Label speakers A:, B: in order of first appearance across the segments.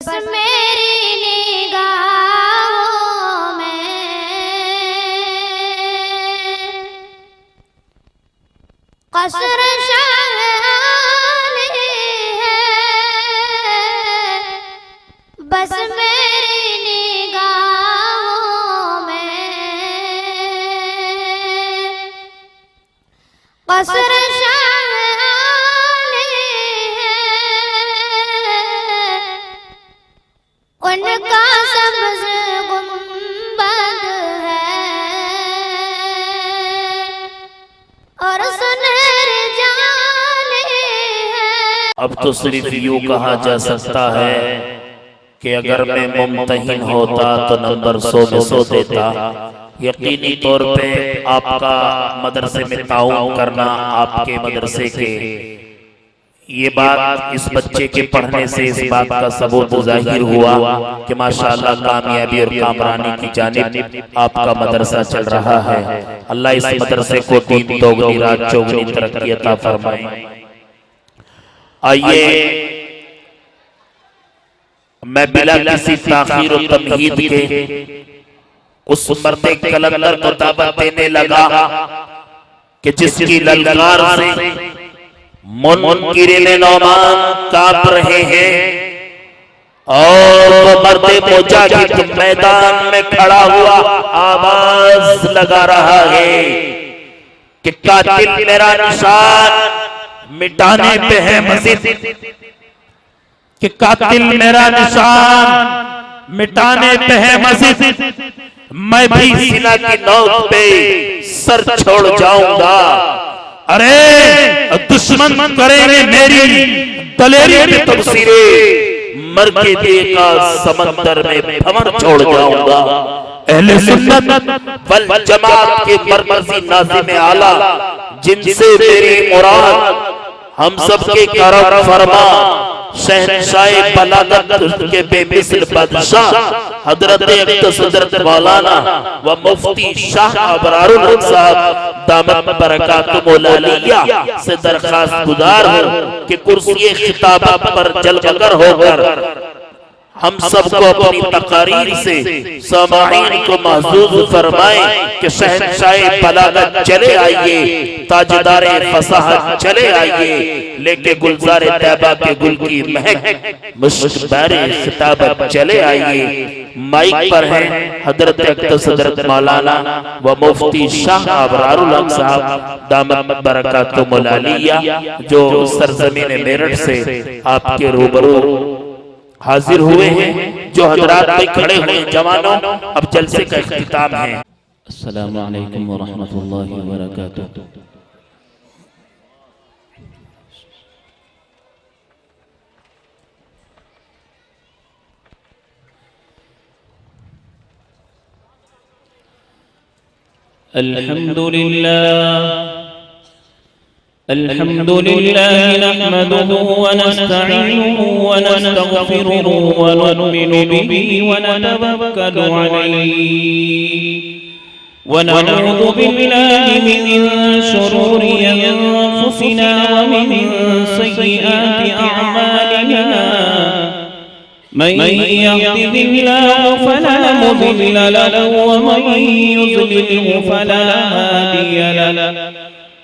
A: बस मेरी निगाहों में कसर शाही है, बस मेरी निगाहों में कसर उनका सब्ज़ गुंबद है और सुनहरे जाने हैं।
B: अब तो सिर्फ यूं कहा जा सकता है कि अगर मैं मुमतहिन होता तो नंबर 100 में 100 देता। यकीनी तौर पे आपका मदरसे में ताउन करना, आपके मदरसे के ये बात इस बच्चे के पढ़ने से इस बात का सबूत जाहिर हुआ कि माशाअल्लाह कामयाबी और कामरानी की जानिब आपका मदरसा चल रहा है। अल्लाह इस मदरसे को दीन दोगुनी रात चौगुनी तरक्की अता फरमाए। आइए मैं बिला किसी ताखीर और तमहीद के उस मर्दे कलंदर को दावत देने लगा कि जिसकी ललकार से मुनकिरीन नौमान कांप रहे हैं और वो मर्दे मुजाहिद मैदान में खड़ा हुआ आवाज लगा रहा है कि कातिल मेरा निशान मिटाने पे है मजीद, कि कातिल मेरा निशान मिटाने पे है मजीद, मैं भी सीना की नोक पे सर छोड़ जाऊंगा। अरे दुश्मन करेंगे मेरी दलेरी की तफसीरें, मर के देखा समंदर में भंवर छोड़ जाऊंगा। अहले सुन्नत वल जमात के मरकजी नाज़िम आला जिनसे मेरी मुराद हम सबके करम फरमा शहंशाह बलागत के बेमिसल बादशाह हजरत अक़दस मौलाना व मुफ्ती शाह अबरारुल हक साहब दामत बरकातुहुल आलिया से दरखास्त गुजार हूं कि कुर्सी खिताबत पर जलवगर होकर हम सबको अपनी तकारीर से सामाईन को महसूस फरमाएं कि शहंशाह बलागत चले आइए, ताजदारे फसाहत चले आइए, लेके गुलजारे तैबा के गुल की महक मुश्किबारे खिताबत चले आइए। माइक पर है हजरत अक़दस हजरत मौलाना व मुफ्ती शाह अबरारुल हक साहब दामत बरकातुहुल आलिया जो सरजमीन मेरठ से आपके रूबरू हाजिर हुए हैं। जो हजरात पे खड़े हुए जवानों, अब जलसे का इख्तिताम है। अस्सलामु अलैकुम व रहमतुल्लाहि व बरकातुहू।
C: अल्हम्दुलिल्लाह नहमदुहु व नस्तईनुहु व नस्तगफिरुहु व नु'मिनु बिही व नतवक्कलु अलैहि व नऊज़ु बिल्लाहि मिन शुरूरि अनफुसिना व मिन सय्यिआति अअमालिना मन यहदिहिल्लाहु फला मुदिल्ल लहु व मन युद्लिल्हु फला हादिय लहु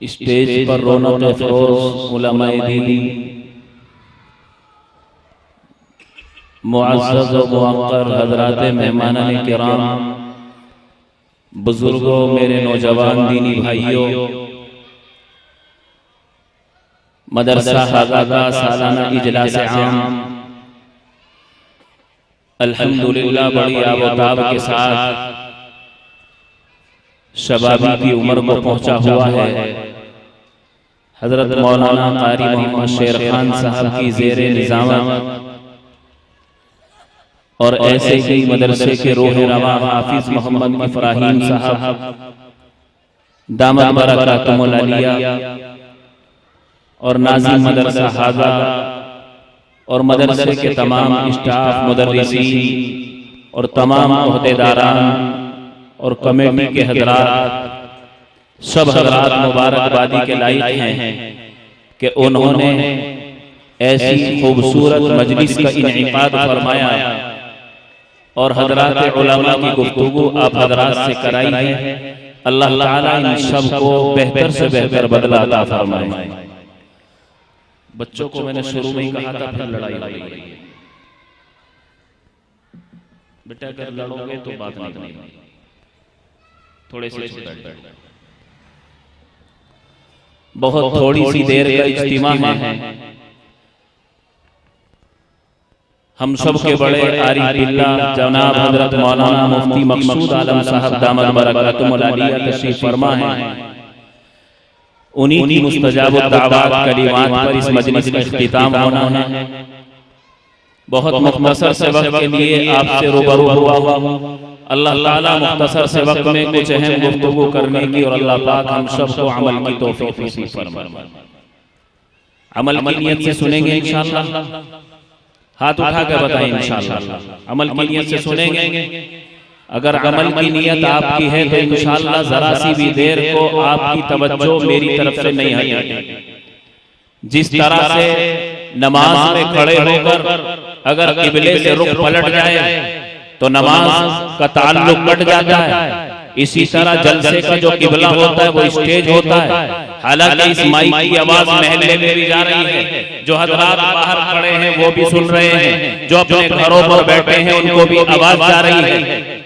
D: स्टेज पर रौनक अफरोज उलमाए दीन, मुअज़्ज़ज़ व मुअक्कर हज़रात मेहमानान किराम, बुजुर्गों, मेरे नौजवान दीनी भाइयों, मदरसा हाज़ा का सालाना इजलास आम अल्हम्दुलिल्लाह बड़ी आबोताब के साथ शबाबी की उम्र को पहुंचा हुआ है। हजरत मौलाना कारी मोहम्मद शेर खान साहब की ज़ेरे निज़ामत और ऐसे ही मदरसे के रोह रवा हाफिज मोहम्मद इब्राहिम साहब दामत बरकातुहुल आलिया और नाज़िम मदरसा हाज़ा और मदरसे के तमाम स्टाफ, मुदर्रिसीन और तमाम ओहदेदारान और कमेटी के हजरात, सब हजरात मुबारकबादी के लायक हैं कि उन्होंने ऐसी खूबसूरत मजलिस का इनेकाद फरमाया और हजरात उलमा की गुफ्तगू आप हजरात से कराई है। अल्लाह ताला इन सब को बेहतर से बेहतर बदला अता फरमाए। बच्चों को मैंने शुरू में ही कहा था फिर लड़ाई हो रही है, बेटा अगर लड़ोगे तो बात नहीं बनेगी, थोड़े से बहुत थोड़ी सी देर का इज्तिमा है। हम सब के बड़े आरिफ बिल्लाह जनाब हजरत मौलाना मुफ्ती मकसूद आलम साहब दामत बरकातुहुल आलिया तशरीफ फरमा है। उन्हीं की मुस्तजाब दावत कलिमात पर इस मजलिस का इख्तिताम होना है। बहुत मुख्तसर से वक्त के लिए आपसे रूबरू हुआ हूं। अल्लाह ताला मुख्तसर से वक्त में कुछ अहम गुफ्तगू करने की और अल्लाह पाक हम सबको अमल की तौफीक नसीब फरमाए। अमल की नियत से सुनेंगे इंशाअल्लाह, हाथ उठा कर बताएं इंशाअल्लाह। अमल की नियत से सुनेंगे। अगर अमल की नियत आपकी है तो इंशाअल्लाह जरा सी भी देर को आपकी तवज्जो मेरी तरफ से नहीं हटेगी। जिस तरह से नमाज में खड़े होकर अगर किबले से रुख पलट जाए तो नमाज का ताल्लुक कट जाता है, इसी तरह जलसे का जो किबला होता है वो स्टेज होता है। हालांकि इस माइक की आवाज महल्ले में भी जा रही है, जो हजरात बाहर खड़े हैं वो भी सुन रहे हैं, जो अपने घरों पर बैठे हैं उनको भी आवाज जा रही है।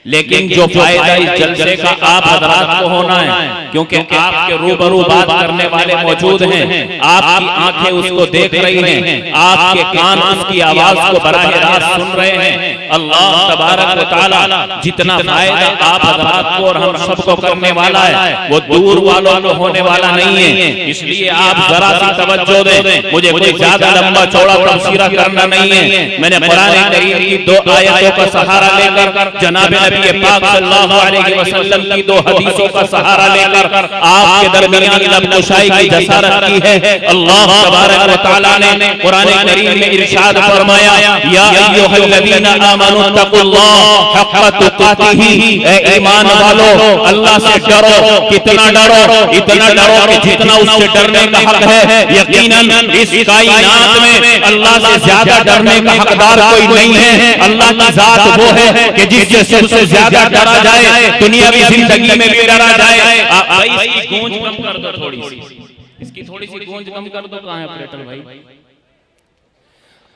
D: लेकिन जो फायदा इस जलसे का आप हजरात को होना है, क्योंकि आपके रूबरू बात करने वाले मौजूद हैं, आपकी आंखें उसको देख रही हैं, आपके कान उसकी आवाज को बराह रास्त सुन रहे हैं। अल्लाह तबारक व तआला जितना फायदा आप हजरात को और हम सबको करने वाला है वो दूर वालों को होने वाला नहीं है। इसलिए आप जरा सी तवज्जो दें। मुझे कोई ज्यादा लंबा चौड़ा तफसीरा करना नहीं है। मैंने कुरान करीम की 2 आयतों का सहारा लेकर जनाब नबी पाक सल्लल्लाहु अलैहि वसल्लम की 2 हदीसों का सहारा लेकर आपके दरमियान लबकुशाई की जसारत की है। अल्लाह तबारक व तआला ने कुरान करीम में इरशाद फरमाया, या अय्युहल्लज़ीना आमनू तक़ुल्लाह हक़्क़ तुक़ातिही, ए ईमान वालों अल्लाह से डरो। कितना डरो? इतना डरो कि जितना उससे डरने का हक है। यकीनन इस कायनात में अल्लाह से ज्यादा डरने का हकदार कोई नहीं है। अल्लाह की जात वो है कि जिससे सबसे ज्यादा डरा जाए, दुनियावी जिंदगी में भी डरा जाए। इसकी गूंज कम कर दो थोड़ी सी, इसकी थोड़ी सी गूंज कम कर दो। कहां है ऑपरेटर भाई?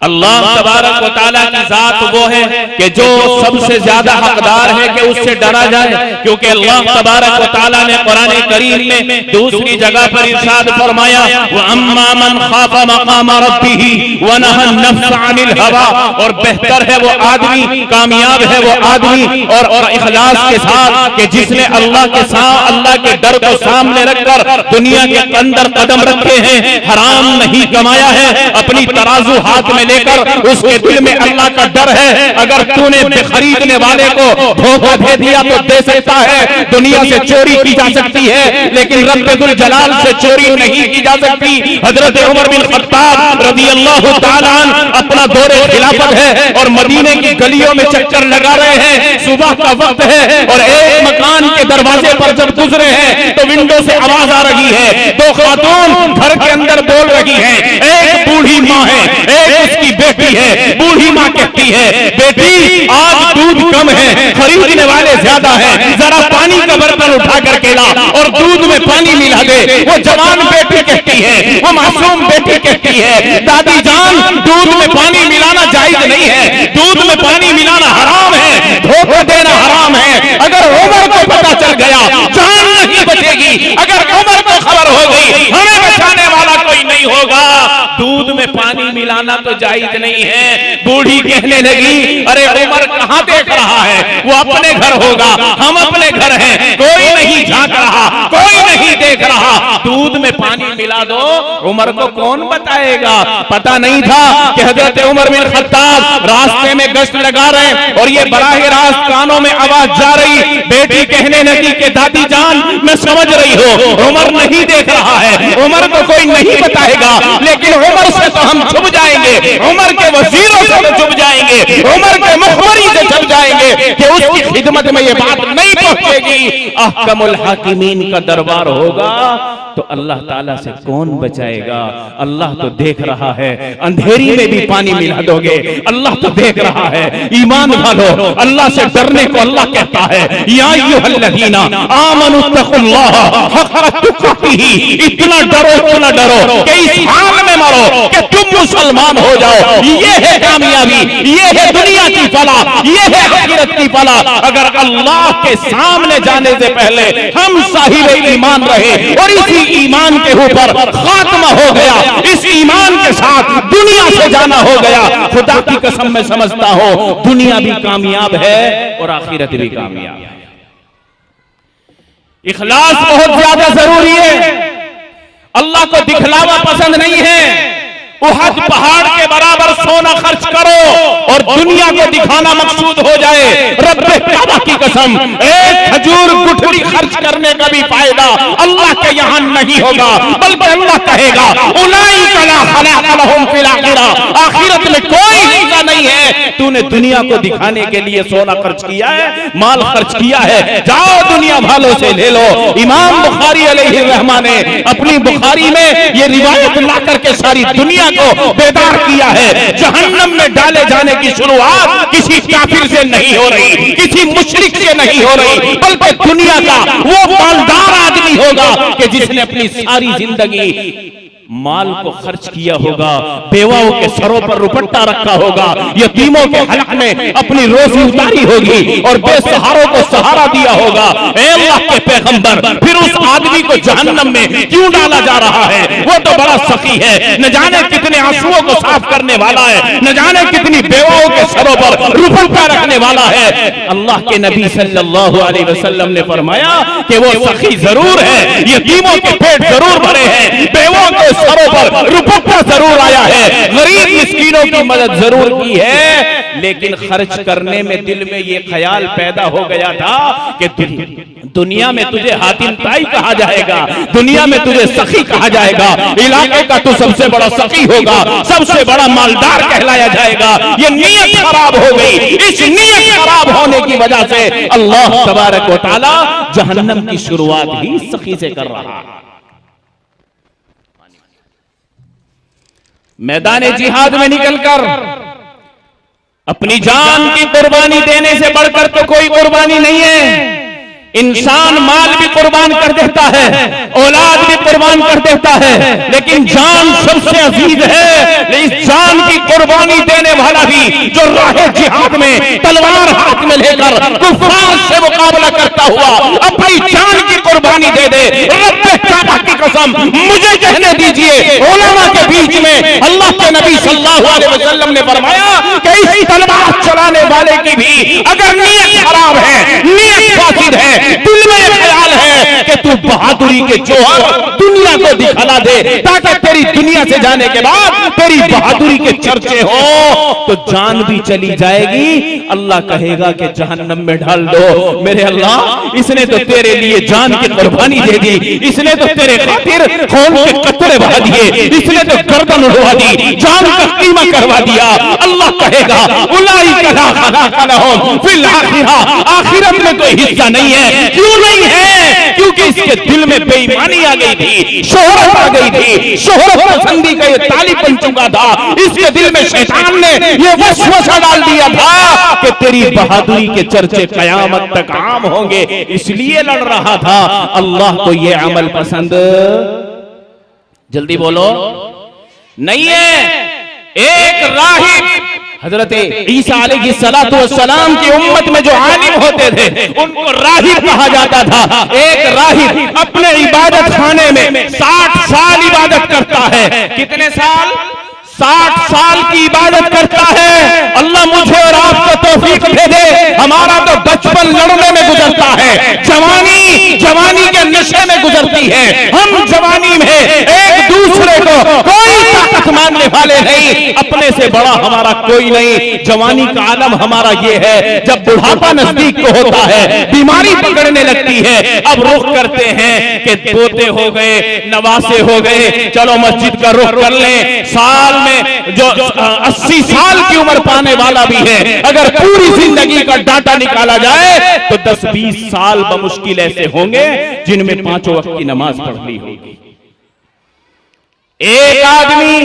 D: अल्लाह तबारक व तआला की जात वो है कि जो सबसे ज्यादा हकदार है कि उससे डरा जाए, क्योंकि अल्लाह तबारक व तआला ने कुरान करीम में दूसरी जगह पर इरशाद फरमाया, व अम्मा मन खाफा मकाम रब्बिही व नहा नफ्स अनिल हवा, और बेहतर है वो आदमी, कामयाब है वो आदमी और इखलास के साथ कि जिसने अल्लाह के डर को सामने रखकर दुनिया के अंदर कदम रखे हैं, हराम नहीं कमाया है, अपनी तराजू हाथ में लेकर उसके दिल में अल्लाह का डर है। अगर तूने खरीदने वाले को धोखा दे दिया तो दे सकता है, दुनिया से चोरी की जा सकती है लेकिन रब्बुल जलाल से चोरी नहीं की जा सकती। हजरत उमर बिन खत्ताब रज़ियल्लाहु ताला अन्हु अपना दौरे खिलाफत है और मदीने की गलियों में चक्कर लगा रहे हैं, सुबह का वक्त है और एक मकान के दरवाजे पर जब गुजरे हैं तो विंडो से आवाज आ रही है, दो खातून घर के अंदर बोल रही हैं, एक बूढ़ी माँ है, एक उसकी बेटी है। बूढ़ी माँ कहती है, बेटी आज दूध कम है, खरीदने वाले ज्यादा हैं, जरा पानी का बर्तन उठा करके ला और दूध में पानी मिला दे। वो जवान बेटी कहती है, वो मासूम बेटी कहती है, दादी जान दूध में पानी मिलाना जायज नहीं है, दूध में पानी मिलाना हराम है, धोखा देना हराम है। अगर उमर को पता चल गया जान नहीं बचेगी, अगर उमर को खबर हो गई हमें बचाने वाला कोई नहीं होगा। दूध में पानी मिलाना तो जायज नहीं है। बूढ़ी कहने लगी, अरे उमर कहाँ देख रहा है, वो अपने घर होगा, हम अपने घर हैं, कोई नहीं झांक रहा, कोई नहीं देख रहा, दूध में पानी मिला दो। उमर को कौन बताएगा? पता नहीं था कि हजरत उमर बिन खत्ताब रास्ते में गश्त लगा रहे और ये बराह रास्त कानों में आवाज जा रही। बेटी कहने लगी कि दादी जान मैं समझ रही हूँ उमर नहीं देख रहा है, उमर को कोई नहीं बताएगा, लेकिन उमर से तो हम छुप जाएंगे, उमर के वजीरों से तो छुप जाएंगे, उमर के मुखबरी से छुप जाएंगे कि उसकी खिदमत में ये बात नहीं पहुंचेगी। अहकमुल हाकिमीन का दरबार होगा तो अल्लाह ताला से कौन बचाएगा? अल्लाह तो देख रहा है, अंधेरी में भी पानी मिला दोगे, अल्लाह तो देख रहा है। ईमान वालो, अल्लाह से डरने को अल्लाह कहता है, या अय्युहल्लज़ीना आमनु तक़ुल्लाह हक़्क़ तुक़ातिही, इतना डरो कि इस हाल में मरो कि तुम मुसलमान हो जाओ। ये है कामयाबी, ये है दुनिया की फलाह, ये है आखिरत की फलाह। अगर अल्लाह के सामने जाने से पहले हम साहिब ईमान रहे और इसी ईमान के ऊपर खात्मा हो गया, इस ईमान के साथ दुनिया से जाना हो गया, खुदा की कसम मैं समझता हूं दुनिया भी कामयाब है और आखिरत भी कामयाब है। इखलास बहुत ज्यादा जरूरी है। अल्लाह को दिखलावा पसंद नहीं है। उहद पहाड़ के बराबर सोना खर्च करो और दुनिया को दिखाना मकसूद हो जाए, रब्बे काबा की कसम एक खजूर गुठली खर्च करने का भी फायदा अल्लाह के यहाँ नहीं होगा, बल्कि अल्लाह कहेगा उलाइका ला खलाक़ लहुम फिल आखिरह, आखिरत में कोई हिस्सा नहीं है। तूने दुनिया को दिखाने के लिए सोना खर्च किया है, माल खर्च किया है, जाओ दुनिया वालों से ले लो। इमाम बुखारी अलैहि रहमा ने अपनी बुखारी में ये रिवायत ला करके सारी दुनिया को बेदार किया है। जहन्नम में डाले जाने की शुरुआत किसी काफिर से नहीं हो रही, किसी मुशरिक से नहीं हो रही, बल्कि दुनिया का वो मालदार आदमी होगा कि जिसने अपनी सारी जिंदगी माल को खर्च किया होगा, बेवाओं के सरों पर रुपट्टा रखा होगा, यतीमों के हलक में अपनी रोजी उतारी होगी और बेसहारों को सहारा दिया होगा। ऐ अल्लाह के पैगंबर, फिर उस आदमी को जहन्नम में क्यों डाला जा रहा है? वो तो बड़ा सखी है, न जाने कितने आंसुओं को साफ करने वाला है, न जाने कितनी बेवाओं के सरों पर रुपट्टा रखने वाला है। अल्लाह के नबी सल्लल्लाहु अलैहि वसल्लम ने फरमाया कि वो सखी जरूर है, यतीमों के पेट जरूर भरे हैं, बेवाओं के सरों पर रुपट्टा जरूर आया है, गरीब मिस्कीनों की मदद जरूर की है, लेकिन खर्च करने में दिल में ये ख्याल पैदा हो गया था कि दुनिया में तुझे हातिम ताई कहा जाएगा, दुनिया में तुझे सखी कहा जाएगा, इलाके का तू सबसे बड़ा सखी होगा, सबसे बड़ा मालदार कहलाया जाएगा। ये नीयत खराब हो गई। इस नीयत खराब होने की वजह से अल्लाह तबारक व तआला जहन्नम की शुरुआत ही सखी से कर रहा है। मैदान जिहाद में निकलकर अपनी जान की कुर्बानी देने से बढ़कर तो कोई कुर्बानी नहीं है।
C: इंसान माल भी कुर्बान कर देता है, औलाद भी कुर्बान कर देता है, लेकिन जान सबसे अजीज है। इस जान की कुर्बानी देने वाला भी जो राहे जिहाद में तलवार हाथ में लेकर कुफार से मुकाबला करता हुआ अपनी जान की कुर्बानी दे दे, रब्बे काबा की कसम मुझे कहने दीजिए, उलमा के बीच में अल्लाह के नबी सल्लल्लाहु अलैहि वसल्लम ने फरमाया कि इस तलवार चलाने वाले की भी अगर नीयत खराब है, नीयत फासिद है, दिल में ख्याल है कि तू बहादुरी के जोहर दुनिया को दिखला दे ताकि तेरी दुनिया से जाने के बाद तेरी बहादुरी के चर्चे हो, तो जान भी चली जाएगी। अल्लाह कहेगा कि जहन्नम में डाल दो। मेरे अल्लाह, इसने तो तेरे लिए जान की कुर्बानी दे दी, इसने तो तेरे खातिर खून के कतरे बहा दिए, इसने तो गर्दन उड़वा दी, जान का कीमा करवा दिया। अल्लाह कहेगा उलाइका ला खलाक़ लहुम फिल आखिरह, आखिरत में कोई हिस्सा नहीं है। क्यों नहीं है? क्योंकि इसके दिल में बेईमानी आ गई थी, शोहरत आ गई थी, शोहरत पसंदी का ये तालिब बन चुका था। इसके दिल में शैतान ने ये वसवसा डाल दिया था कि तेरी बहादुरी के चर्चे कयामत तक आम होंगे, इसलिए लड़ रहा था। अल्लाह को ये अमल पसंद, जल्दी बोलो, नहीं है। एक राहिब हजरत ईसा अलैहिस्सलातु वस्सलाम की उम्मत में जो आलिम होते थे उनको राहिब कहा जाता था। एक राहिब अपने इबादत खाने में 60 साल इबादत करता है। कितने साल? 60 साल की इबादत करता है। अल्लाह मुझे और आपको तौफीक दे दे। हमारा तो बचपन लड़ने में गुजरता है, जवानी के नशे में गुजरती है। हम जवानी में एक दूसरे को कोई ताकत मानने वाले नहीं, अपने से बड़ा हमारा कोई नहीं। जवानी का आलम हमारा ये है, जब बुढ़ापा नजदीक को होता है, बीमारी पकड़ने लगती है, अब रुख करते हैं कि पोते हो गए, नवासे हो गए, चलो मस्जिद का रुख कर लें। साल में जो 80 साल की उम्र पाने वाला भी है, अगर पूरी जिंदगी का डाटा निकाला जाए तो 10-20 साल बमुश्किल ऐसे होंगे जिनमें 5 वक्त की नमाज पढ़ ली होगी। एक आदमी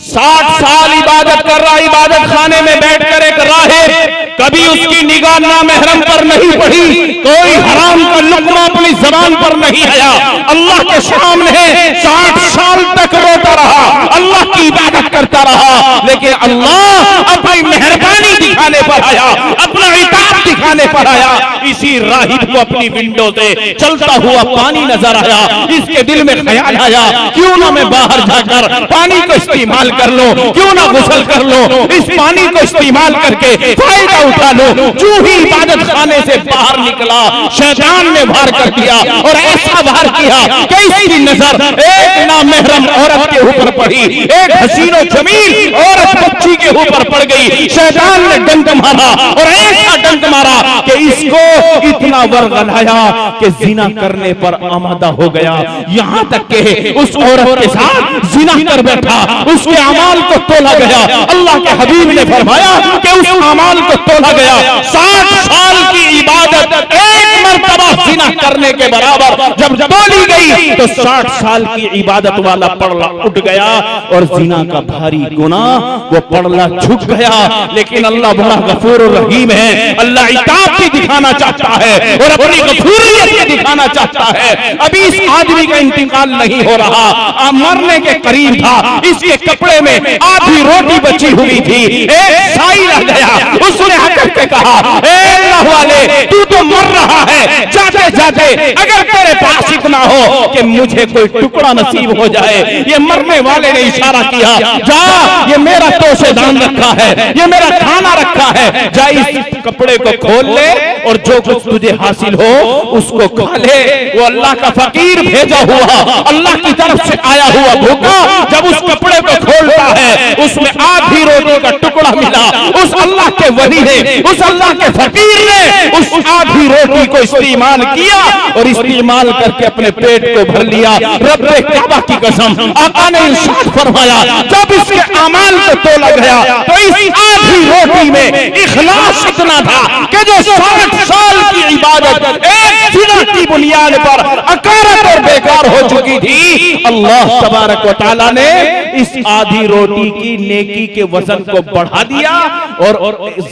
C: 60 साल इबादत कर रहा, इबादत खाने में बैठकर एक राहिब, कभी उसकी निगाह ना महरम पर नहीं पड़ी, कोई हराम का लुक़मा अपनी ज़बान पर नहीं आया। अल्लाह के सामने 60 साल तक रोता रहा, अल्लाह की इबादत करता रहा, लेकिन अल्लाह अपनी मेहरबानी दिखाने पर आया, अपना इताअत दिखाने पर आया। इसी राहिब को अपनी विंडो से चलता हुआ पानी नजर आया। इसके दिल में ख्याल आया, क्यों ना मैं बाहर जाकर पानी को इस्तेमाल कर लो, क्यों ना गुस्ल कर लो, इस पानी को इस्तेमाल करके फायदा उठा लो। जो ही इबादत खाने से बाहर निकला, शैतान ने वार कर दिया और ऐसा वार किया कि इसकी नजर एक नामहरम औरत के ऊपर पड़ी, एक हसीनो जमील औरत बच्ची के ऊपर पड़ गई। शैतान ने डंक मारा और ऐसा डंक मारा कि इसको इतना वर्गलाया कि जिना करने पर आमादा हो गया। यहां तक कि उस औरत के साथ जिना कर बैठा, उसके अमाल को तोला गया। अल्लाह के हबीब ने फरमाया कि उस अमाल को तोला गया। 60 साल की इबादत एक मर्तबा जिना करने के बराबर जब तोली गई तो 60 साल की इबादत वाला पड़ला उठ गया और जिना का भारी गुनाह वो पड़ला झुक गया। लेकिन अल्लाह बड़ा गफूर रहीम है, अल्लाह इताअत भी दिखाना चाहता है और अपनी गफूरियत भी दिखाना चाहता है। अभी इस आदमी का इंतकाल नहीं हो रहा, मरने के करीब था, इसके कपड़े में आधी रोटी बची हुई थी। एक साई रह गया, उसने आकर के कहा, ए अल्लाह वाले, तू तो मर रहा है, जाते जाते अगर तेरे पास इतना हो कि मुझे कोई टुकड़ा नसीब हो जाए। ये मरने वाले ने इशारा किया, जा, ये मेरा तोशेदान रखा है, ये मेरा खाना रखा है, जा इस कपड़े को खोल ले और जो कुछ तुझे हासिल हो उसको खा ले। वो अल्लाह का फकीर भेजा हुआ, अल्लाह की तरफ से आया हुआ भूखा जब उस कपड़े को खोलता है, उसमें आधी रोटी का टुकड़ा मिला। उस अल्लाह के वली ने, उस अल्लाह के फकीर ने उस आधी रोटी को इस्तेमाल किया और इस्तेमाल करके अपने पेट को भर लिया। रब्बे काबा की कसम, आका ने इरशाद फरमाया, जब इसके अमाल को तोला गया तो इस आधी रोटी में इखलास इतना था कि जो 60 साल की इबादत एक जिना की बुनियाद पर अकारत और बेकार हो चुकी थी, अल्लाह तबारक व तआला ने इस आधी रोटी की नेकी के वजन को बढ़ा दिया और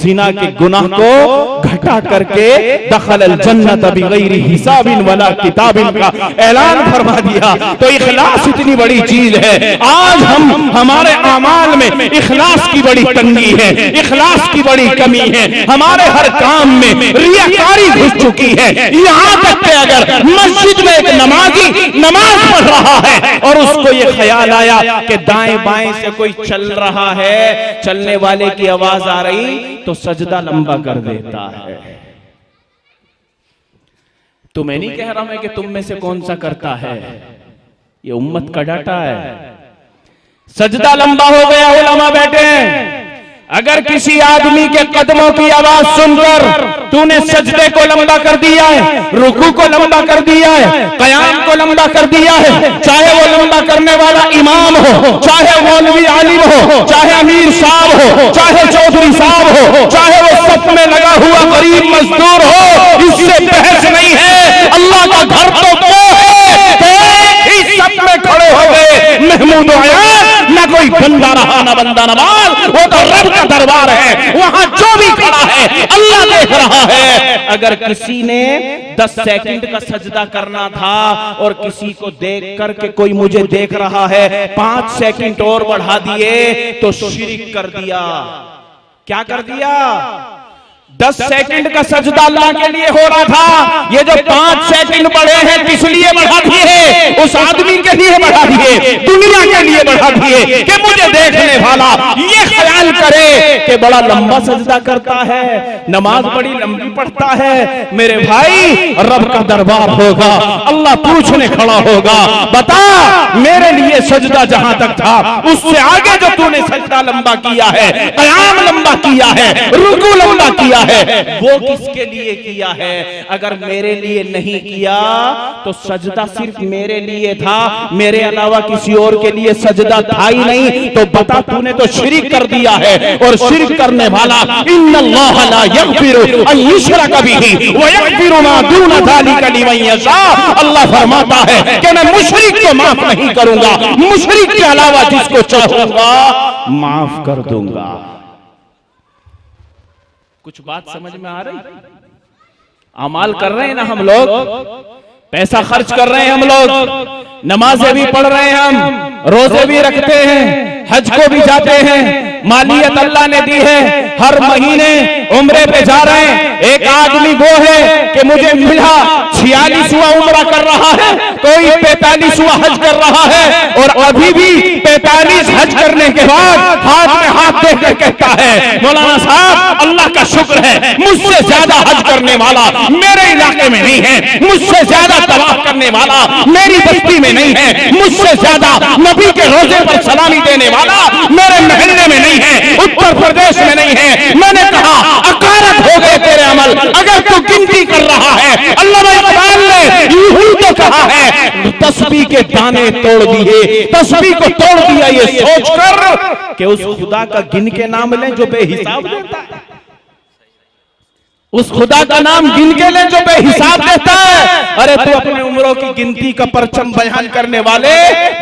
C: जिना के गुनाह को घटा करके दखल जन्नत बिगैर हिसाबिन वला किताबिन का ऐलान फरमा दिया। तो इखलास इतनी बड़ी चीज है। आज हम हमारे आमाल में इखलास की बड़ी तंगी है, इखलास की बड़ी कमी है। हमारे हर काम में रियाकारी घुस चुकी है। यहाँ तक कि अगर मस्जिद में एक नमाजी नमाज पढ़ रहा है और उसको ये ख्याल आया कि दाएं बाएं से कोई चल रहा है, चलने वाले की आवाज आ रही, तो सजदा लंबा कर देता है। तो मैं नहीं कह रहा हूं कि तुम में से कौन सा करता है, ये उम्मत का डाटा है। सजदा लंबा हो गया, उलमा बैठे हैं। अगर किसी आदमी के कदमों की आवाज सुनकर तूने सजदे को लंबा कर दिया है, रुकू को लंबा कर दिया है, कयाम को लंबा कर दिया है, चाहे वो लंबा करने वाला इमाम हो, चाहे मौलवी आलिम हो, चाहे अमीर साहब हो, चाहे चौधरी साहब हो, चाहे वो सब में लगा हुआ गरीब मजदूर हो, इससे बहस नहीं है। अल्लाह का घर तो वो है, सब में खड़े हो गए महमूद आयात, न कोई बंदा रहा न बंदा नवाज, वो तो रब का दरबार है। वहां जो भी खड़ा है अल्लाह देख रहा है। अगर किसी ने 10 सेकंड का सजदा करना था और किसी को देख करके कोई मुझे देख रहा है 5 सेकंड और बढ़ा दिए तो शिरक कर दिया। क्या कर दिया? 10 सेकंड का सजदा अल्लाह के लिए हो रहा था, ये जो 5 सेकंड बढ़े हैं किस लिए बढ़ा दिए? उस आदमी के लिए बढ़ा दिए, दुनिया के लिए बढ़ा दिए कि मुझे देखने वाला ये ख्याल करे कि बड़ा लंबा सजदा करता है, नमाज बड़ी लंबी पढ़ता है। मेरे भाई, रब का दरबार होगा, अल्लाह पूछने खड़ा होगा, बता मेरे लिए सजदा जहां तक था उससे आगे जो तूने सजदा लंबा किया है, कयाम लंबा किया है, रुकू लंबा किया है, वो किसके लिए किया है? अगर मेरे लिए नहीं किया तो सजदा सिर्फ मेरे लिए था, मेरे अलावा किसी और के लिए सजदा था ही नहीं। तो बता, तूने तो शिरक कर दिया है। और शिरक करने वाला इन्नल्लाह ला यगफिरु अन युशरक बिही व यगफिरु मा दून ज़ालिका लिमन यशा। अल्लाह फरमाता है कि मैं मुशरिक को माफ नहीं करूंगा, मुशरिक के अलावा जिसको चाहूंगा माफ कर दूंगा। कुछ बात समझ में आ रही? अमाल कर रहे हैं ना हम लोग, पैसा खर्च कर रहे हैं हम लोग, नमाजें भी पढ़ रहे हैं हम, रोजे भी रखते हैं, हज को भी जाते हैं, मालियत अल्लाह ने दी है, हर महीने उम्रे पे जा रहे हैं। एक आदमी वो है कि मुझे मिला 46वां उम्रा कर रहा है, कोई 45वां हज कर रहा है, और अभी भी 45 हज करने के बाद हाथ में हाथ देकर कहता है, मौलाना साहब अल्लाह का शुक्र है मुझसे ज्यादा हज करने वाला मेरे इलाके में नहीं है, मुझसे ज्यादा तवाफ करने वाला मेरी बस्ती में नहीं है, मुझसे ज्यादा नबी के रोजे पर सलामी देने वाला मेरे महल्ले में नहीं है, उत्तर प्रदेश में नहीं है। मैंने कहा अकारत हो गए तेरे अमल, अगर तू गिनती कर रहा है। अल्लाह इकबाल ने यूं तो कहा है, तस्बीह के दाने तोड़ दिए, तस्बीह को तोड़ दिया ये सोचकर कि उस खुदा का गिन के नाम लें जो बेहिसाब देता है, उस खुदा का नाम गिन के ले जो बेहिसाब देता है। अरे तू अपने उम्रों की गिनती का परचम बयान करने वाले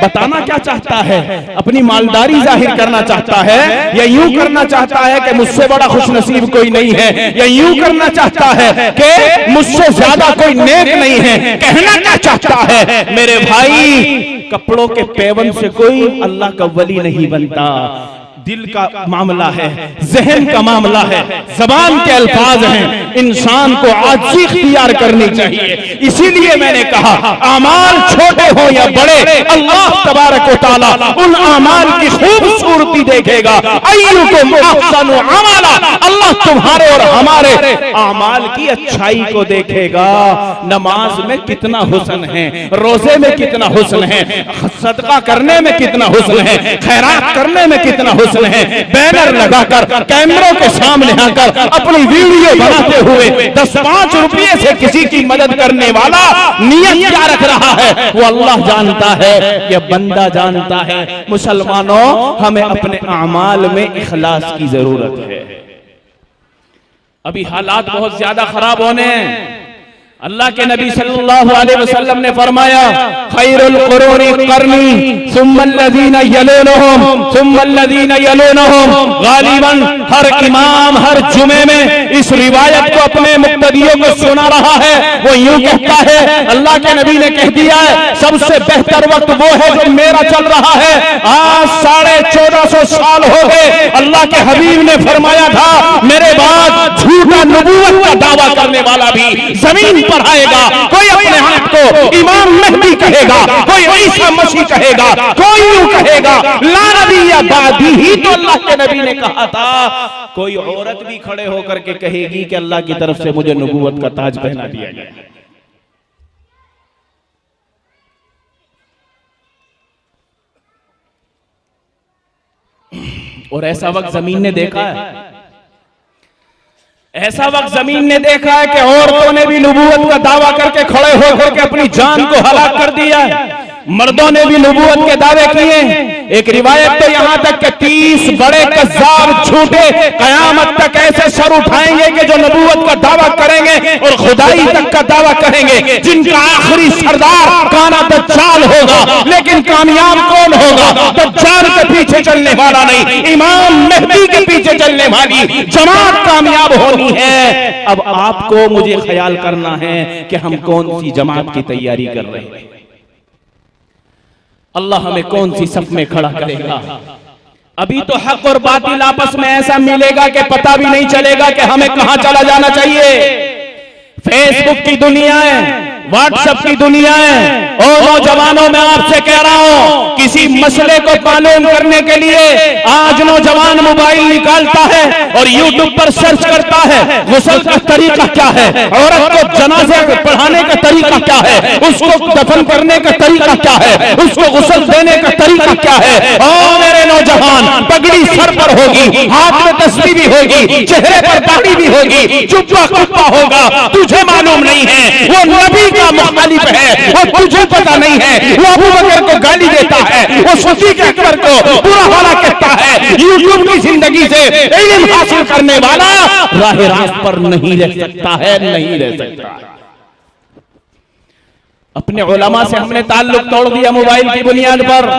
C: बताना क्या चाहता है? अपनी मालदारी जाहिर करना चाहता है, या यूं करना चाहता है कि मुझसे बड़ा खुशनसीब कोई नहीं है, या यूं करना चाहता है कि मुझसे ज्यादा कोई नेक नहीं है? कहना क्या चाहता है? मेरे भाई, कपड़ों के पेवन से कोई अल्लाह का वली नहीं बनता। दिल का मामला है, जहन का मामला है, जबान के अल्फाज हैं। इंसान को आजिज़ी इख्तियार करनी चाहिए। इसीलिए मैंने कहा, अमाल छोटे हो या बड़े, अल्लाह तबारक व तआला उन अमाल की खूबसूरती देखेगा। अय्युकुम अहसनु अमला, अल्लाह तुम्हारे और हमारे अमाल की अच्छाई को देखेगा। नमाज में कितना हुस्न है, रोजे में कितना हुस्न है, सदका करने में कितना हुस्न है, खैरात करने में कितना हुस्न है। बैनर लगाकर कैमरों के सामने आकर अपनी वीडियो बनाते हुए 10-5 रुपये से किसी की मदद करने वाला नियत क्या रख रहा है वो अल्लाह जानता है, ये बंदा जानता है। मुसलमानों, हमें अपने अमाल में इखलास की जरूरत है। अभी हालात बहुत ज्यादा खराब होने हैं। अल्लाह के नबी सल्लल्लाहु अलैहि वसल्लम ने फरमाया, खैरुल कुरूनी कर्नी सुम्मल्लज़ीना यलूनहुम सुम्मल्लज़ीना यलूनहुम। गालिबन हर इमाम हर जुमे में इस रिवायत को अपने मुक्तदियों को सुना रहा है। वो यूं कहता है, अल्लाह के नबी ने कह दिया है सबसे बेहतर वक्त वो है जो मेरा चल रहा है। आज 1450 साल हो गए, अल्लाह के हबीब ने फरमाया था मेरे बाद झूठा नबूवत का दावा करने वाला भी जमीन पर आएगा। कोई अपने आप को इमाम महदी कहेगा, कोई ईसा मसीह कहेगा, कोई यूं कहेगा ला नबिय्या बादी ही। तो अल्लाह के नबी ने कहा था कोई औरत भी खड़े होकर के कहेगी कि अल्लाह की तरफ से मुझे नबूवत का ताज पहना दिया गया। और ऐसा वक्त जमीन ने देखा है, ऐसा वक्त जमीन ने देखा है कि औरतों ने भी नबूवत का दावा करके खड़े होकर के अपनी जान को हलाक कर दिया है। मर्दों ने भी नबूवत के दावे किए। एक रिवायत तो यहां तक कि 30 बड़े कज़्ज़ाब झूठे कयामत तक ऐसे सर उठाएंगे कि जो नबूवत का दावा करेंगे और खुदाई तक का दावा करेंगे, जिनका आखिरी सरदार काना दज्जाल होगा। लेकिन कामयाब कौन होगा? दज्जाल के पीछे चलने वाला नहीं, इमाम महदी के पीछे चलने वाली जमात कामयाब होनी है। अब आपको मुझे ख्याल करना है कि हम कौन सी जमात की तैयारी कर रहे हैं। अल्लाह हमें कौन सी सफ में खड़ा करेगा। अभी तो हक और बातिल आपस में ऐसा मिलेगा कि पता भी नहीं चलेगा कि हमें कहां चला जाना चाहिए। फेसबुक की दुनिया है, व्हाट्सएप की दुनिया है। और नौजवानों में आपसे कह रहा हूं, किसी मसले को मालूम करने के लिए आज नौजवान मोबाइल निकालता है और यूट्यूब पर सर्च करता है गुस्ल का तरीका क्या है, औरत को जनाजे पढ़ाने का तरीका क्या है, उसको दफन करने का तरीका क्या है, उसको गुस्ल देने का तरीका क्या है। और मेरे नौजवान, पगड़ी सर पर होगी, हाथ में तस्बीह भी होगी, चेहरे पर दाढ़ी भी होगी, जुब्बा कुब्बा होगा, तुझे मालूम नहीं है वो नबी का मुखालिफ है, वो तुझे पता नहीं है वो अबू बकर को गाली देता है, वो सिद्दीक़ अकबर को बुरा भला कहता है। यूट्यूब की जिंदगी से इल्म हासिल करने वाला राह रास्त पर नहीं रह सकता है, नहीं रह सकता। अपने उलमा से हमने ताल्लुक तोड़ दिया मोबाइल की बुनियाद पर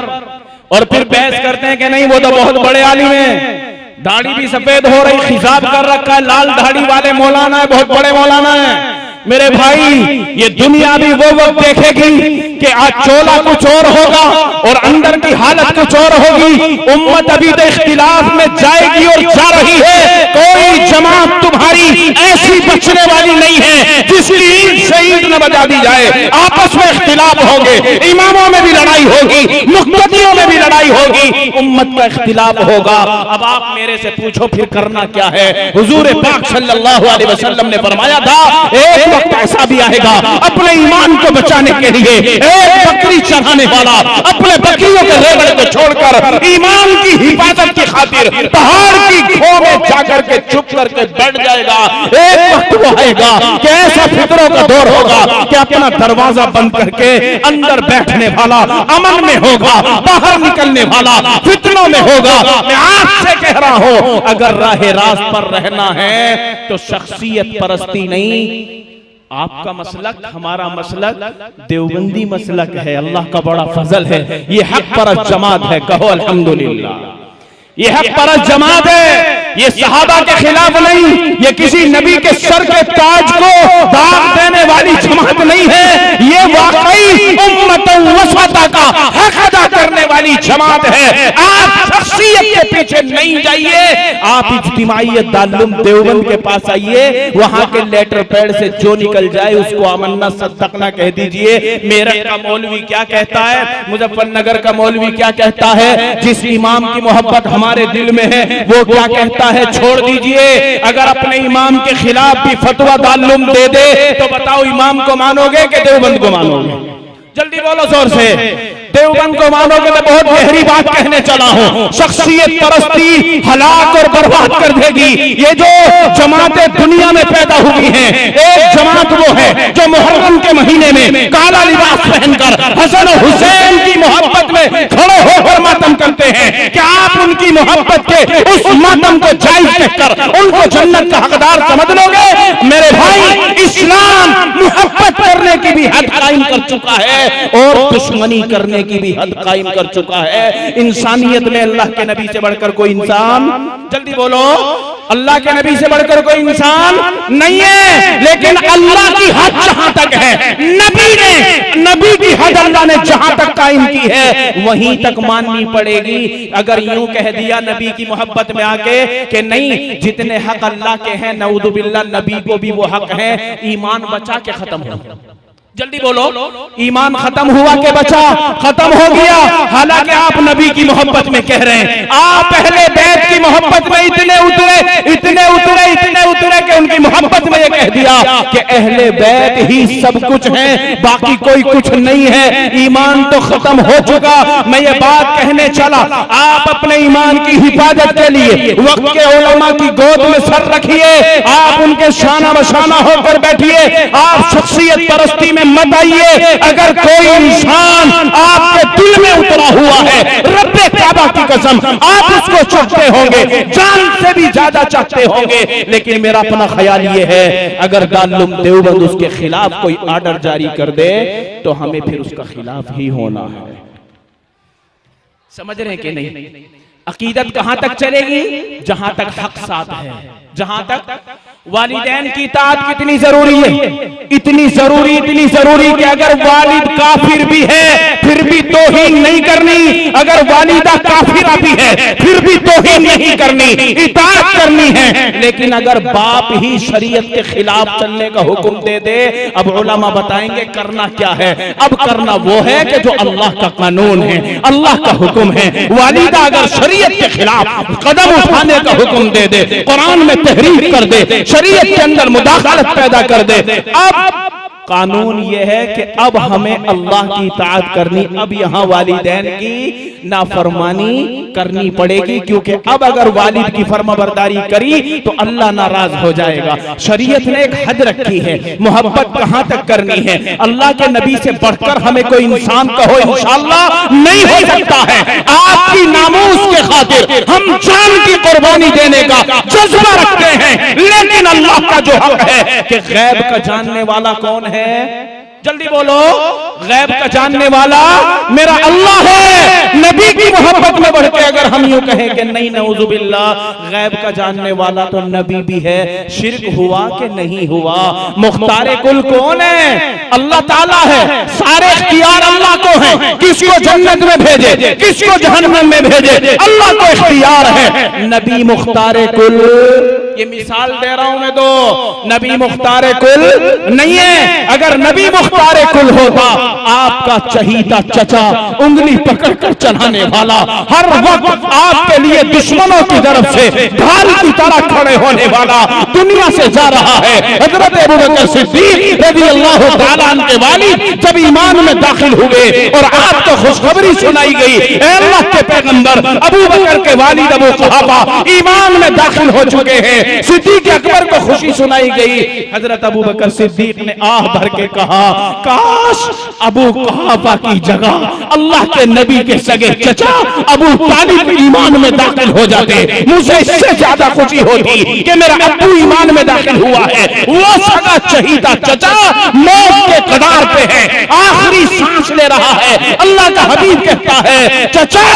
C: और फिर बहस करते हैं कि नहीं वो तो बहुत बड़े आलिम हैं, दाढ़ी भी सफेद हो रही, खिजाब कर रखा है, लाल दाढ़ी वाले मौलाना है, बहुत बड़े मौलाना है। मेरे भाई, ये दुनिया भी वो वक्त देखेगी कि आज चोला कुछ और होगा और अंदर की हालत कुछ और होगी। उम्मत अभी तो इख्तिलाफ में जाएगी और जा रही है। कोई जमात तुम्हारी ऐसी बचने वाली नहीं है जिसकी ईद से ईद न बजा दी जाए। आपस में इख्तिलाफ होंगे, इमामों में भी लड़ाई होगी, मुक्तदियों में भी लड़ाई होगी, उम्मत का इख्तिलाफ होगा। अब आप मेरे से पूछो फिर करना क्या है। हुजूर पाक सल्लल्लाहु अलैहि वसल्लम ने फरमाया था एक वक्त ऐसा भी आएगा अपने ईमान को बचाने के लिए एक बकरी चढ़ाने वाला अपने बकरियों के रेवड़े को छोड़कर ईमान की हिफाजत की खातिर पहाड़ की खो में जाकर के चुप करके बैठ जाएगा। एक वक्त वो आएगा कि ऐसा फितरों का दौर होगा कि अपना दरवाजा बंद करके अंदर बैठने वाला अमन में होगा, बाहर निकलने वाला फितनों में होगा। मैं आपसे कह रहा हूं, अगर राह रास्त पर रहना है तो शख्सियत परस्ती नहीं, आपका मसलक हमारा मसलक देवबंदी मसलक है। अल्लाह का बड़ा फजल है, ये हक परस्त जमात है। कहो अल्हम्दुलिल्लाह, ये हक परस्त जमात है। ये सहाबा के खिलाफ नहीं, ये किसी नबी के सर के ताज को दाग देने वाली जमात नहीं है। ये वाकई उम्मत वसता का हक अदा करने वाली जमात है। आप शख्सियत के पीछे नहीं जाइए, आप इज्तिमाइयत दारुल देवबंद के पास आइए, वहां के लेटर पैड से जो निकल जाए उसको आमन्ना सद्दकना कह दीजिए। मेरठ का मौलवी क्या कहता है, मुजफ्फरनगर का मौलवी क्या कहता है, जिस इमाम की मोहब्बत हमारे दिल में है वो क्या कहता है, छोड़ दीजिए। अगर अपने इमाम के खिलाफ भी फतवा दारुल दे दे तो बताओ इमाम को मानोगे कि देवबंद को मानोगे? जल्दी बोलो जोर से। देवबंद को मानोगे तो बहुत गहरी बात कहने चला हूं। शख्सियत परस्ती हलाक और बर्बाद कर देगी। ये जो जमातें दुनिया में पैदा हुई हैं, एक जमात वो है जो मुहर्रम के महीने में काला लिबास पहनकर हसन और हुसैन की मोहब्बत में खड़े होकर मातम करते हैं। क्या आप उनकी मोहब्बत के उस मातम को जायज कहकर उनको जन्नत का हकदार समझ लोगे? मेरे भाई, इस्लाम मोहब्बत करने की भी हद कायम कर चुका है और दुश्मनी करने की भी हद कायम कर चुका है। इंसानियत में अल्लाह के नबी से बढ़कर कोई इंसान, जल्दी बोलो, अल्लाह के नबी से बढ़कर कोई इंसान नहीं है। लेकिन अल्लाह की हद जहां तक है, नबी की हद अल्लाह ने जहां तक कायम की है वहीं तक माननी पड़ेगी। अगर यूं कह दिया नबी की मोहब्बत में आके कि नहीं, जितने हक अल्लाह के हैं नऊज़ु बिल्लाह नबी को भी वो हक है, ईमान बचा के खत्म हो। जल्दी बोलो, ईमान खत्म हुआ के बचा? खत्म हो गया। हालांकि आप नबी की मोहब्बत में कह रहे हैं, आप पहले बैत की मोहब्बत में इतने उतरे कि उनकी मोहब्बत में ये कह दिया कि अहले बैत ही सब कुछ है, बाकी कोई कुछ नहीं है। ईमान तो खत्म हो चुका। मैं ये बात कहने चला, आप अपने ईमान की हिफाजत के लिए वक्त के उलमा की गोद में सर रखिए, आप उनके शाना बशाना होकर बैठिए, आप शख्सियत परस्ती में मत आइए। अगर कोई इंसान आपके दिल में उतरा हुआ है, रब्बे काबा की कसम, आप उसको चाहते होंगे, जान से भी ज्यादा चाहते होंगे। लेकिन मेरा अपना ख्याल ये है, अगर दारुल देवबंद उसके खिलाफ कोई आर्डर जारी कर दे तो हमें फिर उसका खिलाफ ही होना है। समझ रहे कि नहीं? अकीदत कहां तक चलेगी? जहां तक हक साथ है, जहां तक वालिदैन की इताअत कितनी जरूरी है, इतनी जरूरी कि अगर वालिद काफिर भी है फिर भी तौहीन नहीं करनी, अगर वालिदा काफिरा भी है फिर भी तौहीन नहीं करनी, इताअत करनी है। लेकिन अगर बाप ही शरीयत के खिलाफ चलने का हुक्म दे दे, अब उलमा बताएंगे करना क्या है। अब करना वो है कि जो अल्लाह का कानून है, अल्लाह का हुक्म है। वालिदा अगर शरीयत के खिलाफ कदम उठाने का हुक्म दे दे, कुरान में तहरीफ कर दे, शरीयत के अंदर मुदाखलत पैदा कर दे, अब कानून यह है कि अब हमें अल्लाह की इताअत करनी, अब यहां वालिदैन की नाफरमानी करनी पड़ेगी। क्योंकि अब अगर वालिद की फर्माबरदारी करी तो अल्लाह नाराज हो जाएगा। शरीयत ने एक हद रखी है, मोहब्बत कहां तक करनी है। अल्लाह के नबी से बढ़कर हमें कोई इंसान कहो इंशाअल्लाह नहीं हो सकता है। आपकी नामूस के खातिर हम जान की कुर्बानी देने का जज्बा रखते हैं। लेकिन अल्लाह का जो हक है कि गैब का जानने वाला कौन है, जल्दी बोलो, गैब का जानने वाला मेरा अल्लाह है। नबी की मोहब्बत में बढ़ के अगर हम यूं कहें कि नहीं नऊज़ु बिल्लाह, गैब का जानने वाला तो नबी भी है, शिर्क हुआ कि नहीं हुआ? मुख्तारे कुल कौन है? अल्लाह ताला है। सारे इख्तियार अल्लाह को है, किसको जन्नत में भेजे, किसको जहन्नम में भेजे, अल्लाह को इख्तियार है। नबी मुख्तारे कुल, ये मिसाल दे रहा हूं मैं, तो नबी मुख्तारे कुल नहीं है। अगर नबी मुख्तारे कुल होता, आपका चहीता चचा, उंगली पकड़कर चलाने वाला, हर वक्त आपके लिए दुश्मनों की तरफ से ढाल की तरह खड़े होने वाला दुनिया से जा रहा है। हजरत अबू बकर सिद्दीक रज़ियल्लाहु तआला अन्हु के वालिद जब ईमान में दाखिल हुए और आपको खुशखबरी सुनाई गई, अल्लाह के पैगंबर अबू बकर के वालिद अबू कुहाफा ईमान में दाखिल हो चुके हैं, सिद्दीक अकबर को खुशी सुनाई गई। हजरत अबू बकर सिद्दीक ने आह भर के कहा, काश अबू कुहाफा की जगह अल्लाह के नबी के सगे चचा अबू तालिब ईमान में दाखिल हो जाते, मुझे इससे ज्यादा खुशी होती कि मेरा अब्बू ईमान में दाखिल हुआ है। वो सगा चहीता चचा मौत के कगार पे है, आखिरी सांस ले रहा है। अल्लाह का हबीब कहता है, चचा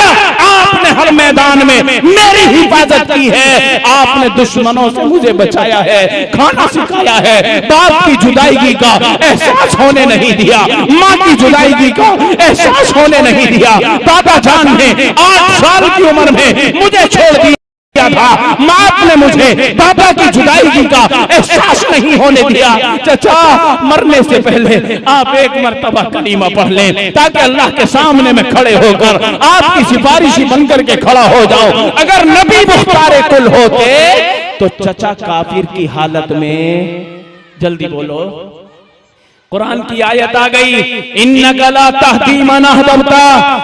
C: आपने हर मैदान में मेरी हिफाजत की है, आपने दुश्मनों से मुझे बचाया है, खाना सिखाया है, बाप की जुदाई का एहसास होने नहीं दिया, माँ की जुदाई का एहसास होने नहीं दिया। दादा जान ने 8 साल की उम्र में मुझे छोड़ दिया था, माँ ने मुझे दादा की जुदाई का एहसास नहीं होने दिया। चचा मरने से पहले आप एक मर्तबा कलीमा पढ़ लें ताकि अल्लाह के सामने में खड़े होकर आपकी सिफारिशी बनकर के खड़ा हो जाओ। अगर नबी मुख्तारे कुल होते तो चचा काफिर की हालत में, जल्दी बोलो, कुरान की आयत आ गई, इन्नका ला तहदी मन अहबब्ता,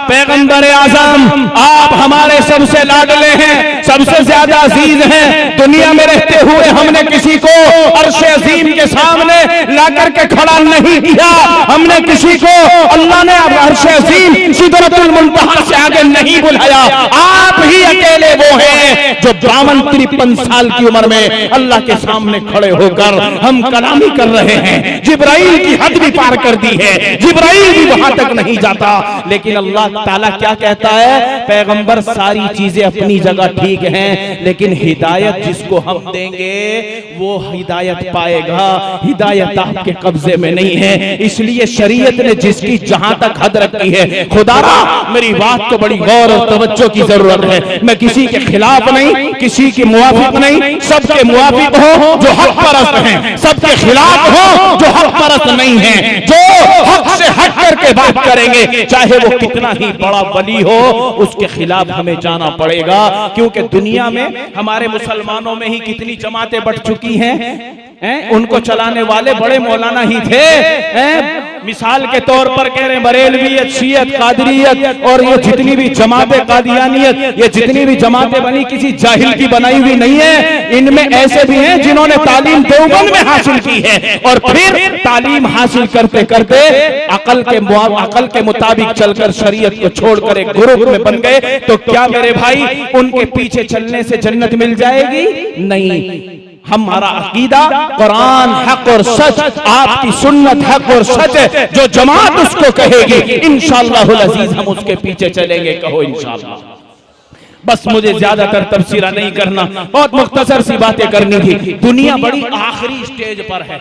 C: पैगंबर आजम आप हमारे सबसे लाडले हैं, सबसे ज्यादा अजीज हैं। दुनिया में रहते हुए हमने किसी को अर्श अजीम के सामने लाकर के खड़ा नहीं किया, हमने किसी को अल्लाह ने अर्श अजीम सिदरतुल मुंतहा से आगे नहीं बुलाया। आप ही अकेले वो हैं जो 52-53 साल की उम्र में अल्लाह के सामने खड़े होकर हम कलामी कर रहे हैं। जिब्राइल की हद भी पार कर दी है, जिब्राइल भी वहां तक नहीं जाता, लेकिन अल्लाह ताला क्या कहता है, पैगंबर सारी चीजें अपनी जगह ठीक हैं, लेकिन हिदायत जिसको हम देंगे वो हिदायत पाएगा, हिदायत आपके कब्जे में नहीं है। इसलिए शरीयत ने जिसकी जहां तक हद रखी है, खुदारा मेरी बात को बड़ी गौर और तवज्जो की जरूरत है। मैं किसी के खिलाफ नहीं, किसी के मुवाफिक नहीं, सबके मुवाफिक हो जो हक परस्त हैं, सबके खिलाफ हो जो हक परस्त नहीं है। जो हक से हट करके बात करेंगे, चाहे वो कितना ही बड़ा वली हो, उसके खिलाफ हमें जाना पड़ेगा। क्योंकि दुनिया में हमारे मुसलमानों में ही कितनी जमातें बढ़ चुकी हैं, उनको चलाने वाले बड़े मौलाना ही थे। मिसाल के तौर पर कह रहे हैं बरेलवियत, शियत, कादरियत और ये जितनी भी जमातें, कादियानियत, ये जितनी भी जमातें बनी किसी जाहिल की बनाई हुई नहीं है। इनमें ऐसे भी हैं जिन्होंने तालीम देवबंद में हासिल की है और फिर तालीम हासिल करते करते अकल के मुताबिक चलकर शरीयत को छोड़कर एक ग्रुप में बन गए। तो क्या मेरे भाई उनके पीछे चलने से जन्नत मिल जाएगी? नहीं। हमारा अकीदा कुरान हक और सच, आपकी सुन्नत हक और सच है। जो जमात उसको कहेगी इंशाअल्लाहुल अजीज हम उसके पीछे चलेंगे। कहो इंशाअल्लाह। बस मुझे ज्यादातर तफसीरा नहीं करना, बहुत मुख्तसर सी बातें करनी थी। दुनिया बड़ी आखिरी स्टेज पर है,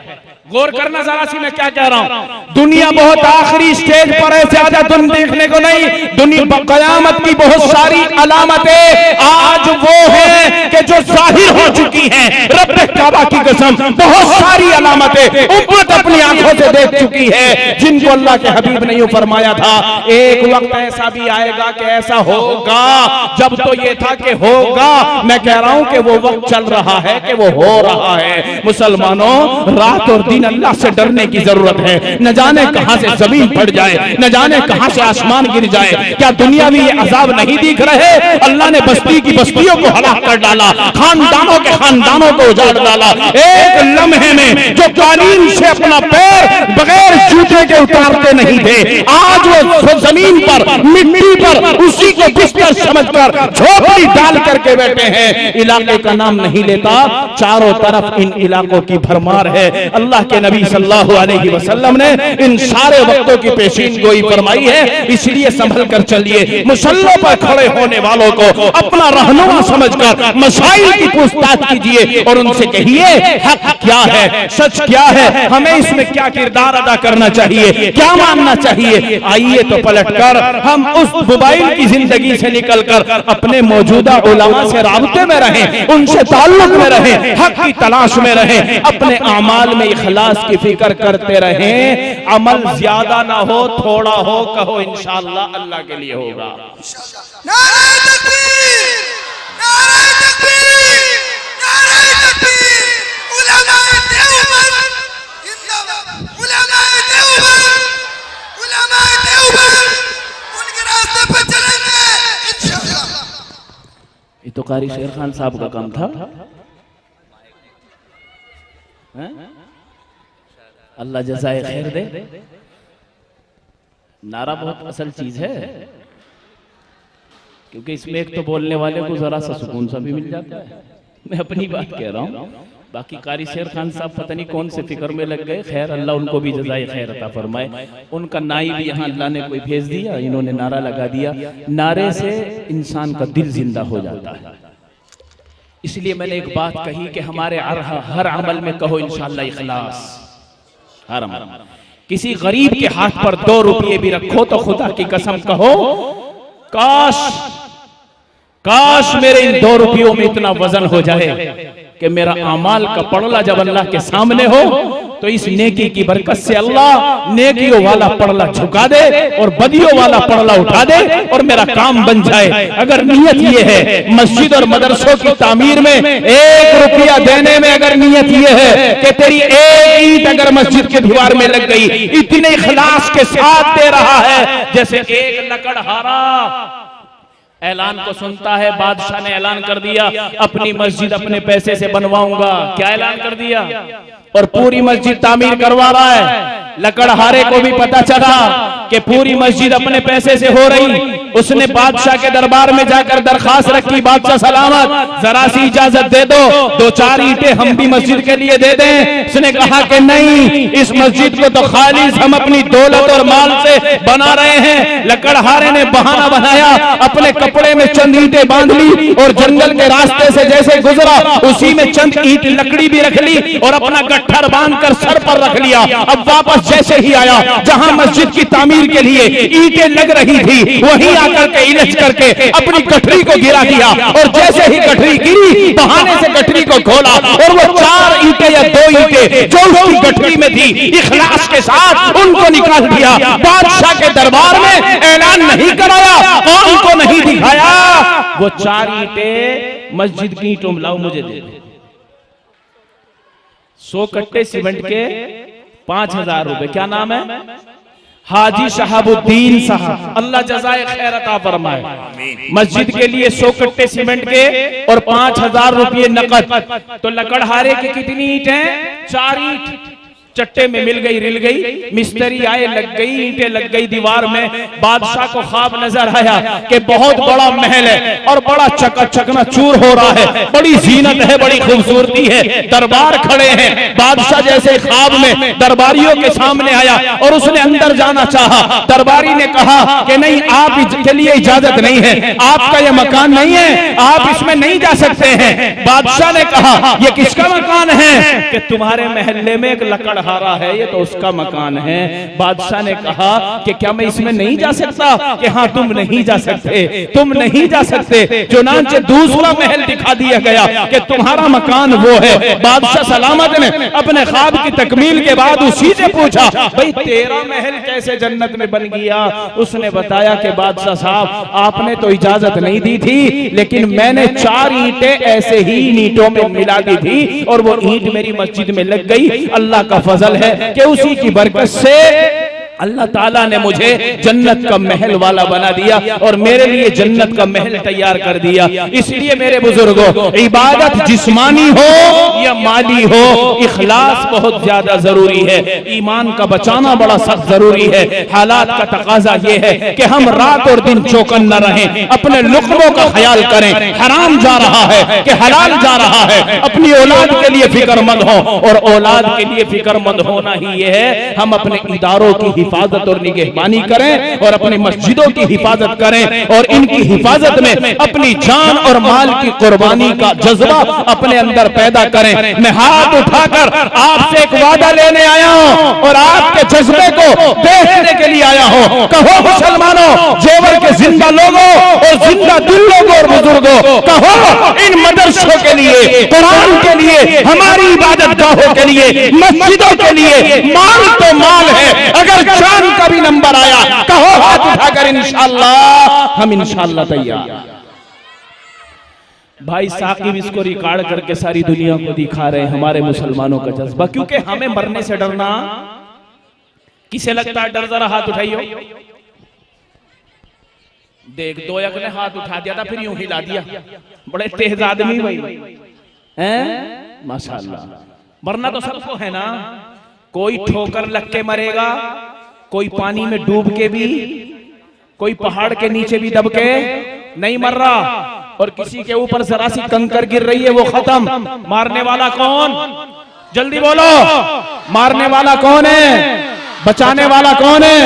C: गौर करना जरा सी मैं क्या कह रहा हूं। दुनिया बहुत आखिरी स्टेज पर है, ज्यादा तुम देखने को नहीं। दुनिया कयामत की बहुत सारी अलामतें आज वो है कि जो जाहिर हो चुकी हैं। रब काबा की कसम बहुत सारी अलामतें उम्मत अपनी आंखों से देख चुकी है, जिनको अल्लाह के हबीब ने यूं फरमाया था, एक वक्त ऐसा भी आएगा कि ऐसा होगा। जब तो ये था कि होगा, मैं कह रहा हूं कि वो वक्त चल रहा है कि वो हो रहा है। मुसलमानों, रात और दिन अल्लाह से डरने की जरूरत है। न जाने कहां से जमीन फट जाए, न जाने कहां से आसमान गिर जाए। क्या दुनिया में ये अजाब नहीं दिख रहे? अल्लाह ने बस्ती की बस्तियों को हलाक कर डाला, खानदानों के खानदानों को उजाड़ डाला। एक लम्हे में जो कालीन से अपना पैर बगैर जूते के उतारते नहीं थे, आज वो जमीन पर, मिट्टी पर उसी को बिस्तर समझकर झोपड़ी डाल करके बैठे हैं। इलाके का नाम नहीं लेता, चारों तरफ इन इलाकों की भरमार है। अल्लाह के नबी सल्लल्लाहु अलैहि वसल्लम ने इन सारे वक्तों की पेशीन गोई फरमाई है। इसलिए संभल कर चलिए। मुसल्लों पर खड़े होने वालों को अपना रहनुमा समझकर मसाइल की पूछताछ कीजिए और उनसे कहिए हक क्या है, सच क्या है, हमें इसमें क्या किरदार अदा करना चाहिए, क्या मानना चाहिए। आइए तो पलटकर हम उस मोबाइल की जिंदगी से निकलकर अपने मौजूदा उलमा से राबते में रहें, उनसे ताल्लुक में रहें, हक की तलाश में रहें, अपने अमाल में इखलास की फिक्र करते रहें। अमल ज्यादा ना हो, थोड़ा हो, कहो इंशाअल्लाह अल्लाह के लिए होगा।
E: नारे तकबीर, नारे तकबीर, नारे तकबीर। उलमाए देवबंद जिंदाबाद, उलमाए देवबंद, उलमाए देवबंद उनके रास्ते पर चलेंगे इंशाअल्लाह।
D: ये तो कारी शेर खान साहब का काम था। अल्लाह जज़ाए खैर दे। नारा बहुत असल चीज है, क्योंकि इसमें एक तो बोलने वाले को जरा सा सुकून सा भी मिल जाता है। मैं अपनी बात कह रहा हूँ, बाकी कारी शेर खान साहब पता नहीं कौन से फिक्र में लग गए। खैर अल्लाह उनको भी जज़ाए खैर अता फरमाए। उनका नाई भी यहाँ अल्लाह ने कोई भेज दिया, इन्होंने नारा लगा दिया। नारे से इंसान का दिल जिंदा हो जाता है। इसलिए मैंने एक बात कही कि हमारे हर अमल में कहो इंशाअल्लाह इखलास। हर अमल, किसी गरीब के हाथ पर 2 रुपये भी रखो तो खुदा की कसम कहो, काश मेरे इन 2 रुपयों में इतना वजन हो जाए कि मेरा अमाल का पड़ला जब अल्लाह के सामने हो
C: तो इस नेकी की बरकत से अल्लाह नेकियों वाला पड़ला झुका दे और बदियों वाला पड़ला उठा दे और मेरा काम बन जाए। अगर नियत ये है मस्जिद और मदरसों की तामीर में 1 रुपया देने में, अगर नियत ये है कि तेरी एक ईंट अगर मस्जिद के दीवार में लग गई, इतने इखलास के साथ दे रहा है जैसे एक लकड़हारा ऐलान को सुनता है। बादशाह ने ऐलान कर दिया अपनी मस्जिद अपने पैसे से बनवाऊंगा। क्या ऐलान कर दिया? और पूरी मस्जिद तामीर करवा रहा है। लकड़हारे को भी पता चला कि पूरी मस्जिद अपने पैसे से हो रही। उसने बादशाह के दरबार में जाकर दरखास्त रखी, बादशाह सलामत जरा सी इजाजत दे दो, 2-4 ईंटें हम भी मस्जिद के लिए दे दें। उसने कहा कि नहीं, इस मस्जिद को तो खालिस हम अपनी दौलत और माल से बना रहे हैं। लकड़हारे ने बहाना बनाया, अपने कपड़े में चंद ईंटें बांध ली और जंगल के रास्ते से जैसे गुजरा उसी में चंद ईंट लकड़ी भी रख ली और अपना गट्ठर बांधकर सर पर रख लिया। अब वापस जैसे ही आया जहां मस्जिद की तामीर के लिए ईंटें लग रही थी, वहीं आकर के इलज करके अपनी गठरी को गिरा दिया और जैसे ही गठरी गिरी बहाने से गठरी को खोला और वो 4 ईंटें या 2 ईंटें जो उसकी गठरी में थी इखलास के साथ उनको निकाल दिया। बादशाह के दरबार में ऐलान नहीं कराया, कौन को नहीं दिखाया, वो 4 ईंटें मस्जिद की ईंटों में लाओ मुझे दे दे। 100 कट्टे सीमेंट के 5000 रुपए। क्या नाम है? हाजी शहाबुद्दीन साहब, अल्लाह जज़ाए खैर अता फरमाए। मस्जिद के लिए 100 कट्टे सीमेंट के और 5000 रुपये नकद। तो लकड़हारे की कितनी ईंट है? 4 ईंट चट्टे में मिल गई, रिल गई। मिस्त्री आए, लग गई, ईंटें लग गई दीवार में। बादशाह को ख्वाब नजर आया कि बहुत बड़ा महल है और बड़ा चकना चूर हो रहा है, बड़ी जीनत है, बड़ी खूबसूरती है, दरबार खड़े हैं। बादशाह जैसे ख्वाब में दरबारियों के सामने आया और उसने अंदर जाना चाहा। दरबारी ने कहा कि नहीं, आप के लिए इजाजत नहीं है, आपका यह मकान नहीं है, आप इसमें नहीं जा सकते हैं। बादशाह ने कहा यह किसका मकान है? कि तुम्हारे महल्ले में एक लकड़ हारा है, ये तो उसका मकान है। बादशाह ने कहा कि क्या मैं इसमें नहीं जा सकता? कि हाँ, तुम नहीं जा सकते, तुम नहीं जा सकते। चुनांचे दूसरा महल दिखा दिया गया कि तुम्हारा मकान वो है। बादशाह सलामत ने अपने ख्वाब की तकमील के बाद उसी से पूछा, भाई तेरा महल कैसे जन्नत में बन गया? उसने बताया कि बादशाह साहब, आपने तो इजाजत नहीं दी थी, लेकिन मैंने 4 ईंटें ऐसे ही ईंटों में मिला दी थी और वो ईंट मेरी मस्जिद में लग गई। अल्लाह का फजल है कि उसी की बरकत से अल्लाह ताला ने मुझे जन्नत का महल वाला बना दिया और मेरे लिए जन्नत का महल तैयार कर दिया। इसलिए मेरे बुजुर्गों, इबादत जिस्मानी हो या माली हो, इखलास बहुत ज्यादा जरूरी है। ईमान का बचाना बड़ा सख्त जरूरी है। हालात का तकाजा ये है कि हम रात और दिन चौकन न रहें, अपने लुक्मों का ख्याल करें। हराम जा रहा है कि हलाल जा रहा है, अपनी औलाद के लिए फिक्रमंद हो और औलाद के लिए फिक्रमंद होना ही ये है हम अपने इदारों की हिफाजत और निगहबानी करें और अपनी मस्जिदों की हिफाजत करें और इनकी हिफाजत में अपनी जान और माल की कुर्बानी का जज्बा अपने अंदर पैदा करें। मैं हाथ उठाकर आपसे एक वादा लेने आया हूं और आपके जज्बे को देखने के लिए आया हूं। कहो मुसलमानों, जेवर के जिंदा लोगों और जिंदा दिल लोगों और बुजुर्गों, कहो इन मदरसों के लिए, कुरान के लिए, हमारी इबादत गाहों के लिए, मस्जिदों के लिए माल तो माल है, अगर जान का भी नंबर आया कहो हाथ उठाकर इंशाअल्लाह, हम इंशाअल्लाह तैयार। भाई साकिब इसको रिकॉर्ड करके सारी दुनिया को दिखा रहे हैं हमारे मुसलमानों का जज्बा, क्योंकि हमें मरने से डरना किसे लगता है? डर जरा हाथ उठाइयो। देख, 2 एक ने हाथ उठा दिया था, फिर यूं हिला दिया। बड़े तेज आदमी भाई हैं, माशाअल्लाह। मरना तो सबको है ना, कोई ठोकर लग के मरेगा, कोई पानी में डूब के भी, कोई पहाड़ के नीचे भी दब के नहीं मर रहा, और किसी के ऊपर जरा सी कंकर गिर रही है वो खत्म। मारने वाला कौन? जल्दी बोलो, मारने वाला कौन है? बचाने वाला कौन है?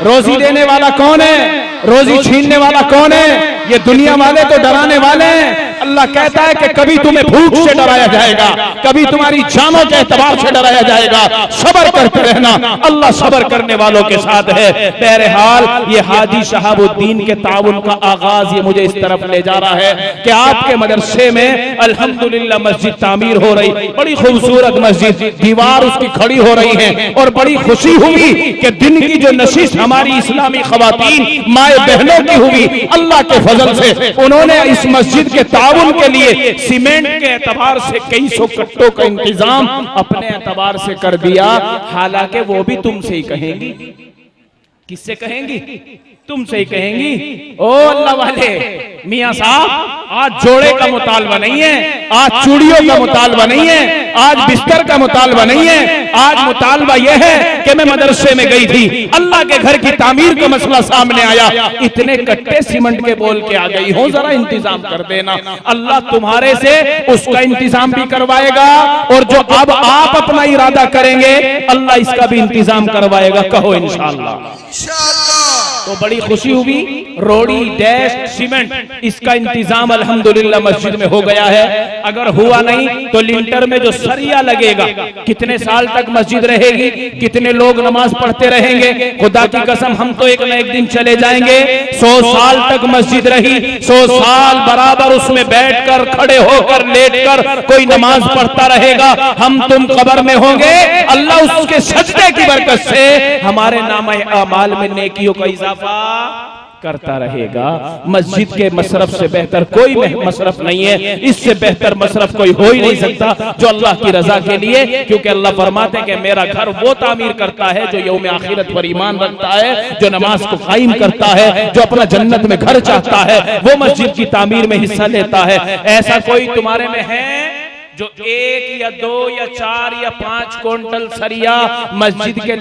C: रोजी देने वाला कौन है? रोजी छीनने वाला कौन है? ये दुनिया वाले तो डराने वाले हैं, अल्लाह कहता है कि कभी तुम्हें भूख से डराया जाएगा, कभी तुम्हारी जानों के एतबार से डराया जाएगा, सबर करते रहना, अल्लाह सबर करने वालों के साथ है। बहरहाल ये हाजी शहाबुद्दीन के ताउन का आगाज ये मुझे इस तरफ ले जा रहा है कि आपके मदरसे में अल्हम्दुलिल्लाह मस्जिद तामीर हो रही, बड़ी खूबसूरत मस्जिद, दीवार उसकी खड़ी हो रही है और बड़ी खुशी हुई कि दिन की जो नशिश हमारी इस्लामी खवातीन माए बहनों की हुई, अल्लाह के फजल से उन्होंने इस मस्जिद के ताउन के लिए सीमेंट के एतबार से कई सौ कट्टों का इंतजाम अपने एतबार से कर दिया। हालांकि वो भी तुमसे ही कहेंगी, किससे कहेंगी? तुमसे ही कहेंगी। ओ अल्लाह वाले मियां साहब, आज जोड़े का मुतालबा नहीं है, आज चूड़ियों का मुतालबा नहीं है, आज बिस्तर का मुतालबा नहीं है, आज मुतालबा यह है कि मैं मदरसे में गई थी, अल्लाह के घर की तामीर का मसला सामने आया, इतने कट्टे सीमेंट के बोल के आ गई हो, जरा इंतजाम कर देना। अल्लाह तुम्हारे से उसका इंतजाम भी करवाएगा और जो अब आप अपना इरादा करेंगे अल्लाह इसका भी इंतजाम करवाएगा। कहो इंशाअल्लाह। तो बड़ी खुशी हुई। रोड़ी डैश सीमेंट इसका इंतजाम अल्हम्दुलिल्लाह मस्जिद में हो गया है। अगर हुआ नहीं तो लिंटर में जो सरिया लगेगा, कितने साल तक मस्जिद रहेगी, कितने लोग नमाज पढ़ते रहेंगे, खुदा की कसम हम तो एक न एक दिन चले जाएंगे। 100 साल तक मस्जिद रही, 100 साल बराबर उसमें बैठकर, खड़े होकर, लेटकर कोई नमाज पढ़ता रहेगा, हम तुम कब्र में होंगे, अल्लाह उसके सजदे की बरकत से हमारे नामे अमाल में नेकियों का इजाफा करता रहेगा। मस्जिद के मसरफ से बेहतर कोई मसरफ नहीं है, इससे बेहतर मसरफ कोई हो ही नहीं सकता जो अल्लाह की रजा के लिए, क्योंकि अल्लाह फरमाते हैं कि मेरा घर वो तामीर करता है जो यौम आखिरत पर ईमान रखता है, जो नमाज को कायम करता है, जो अपना जन्नत में घर चाहता है, वो मस्जिद की तामीर में हिस्सा लेता है। ऐसा कोई तुम्हारे में है जो 1 या 2 या 4 या 5 क्विंटल सरिया मस्जिद के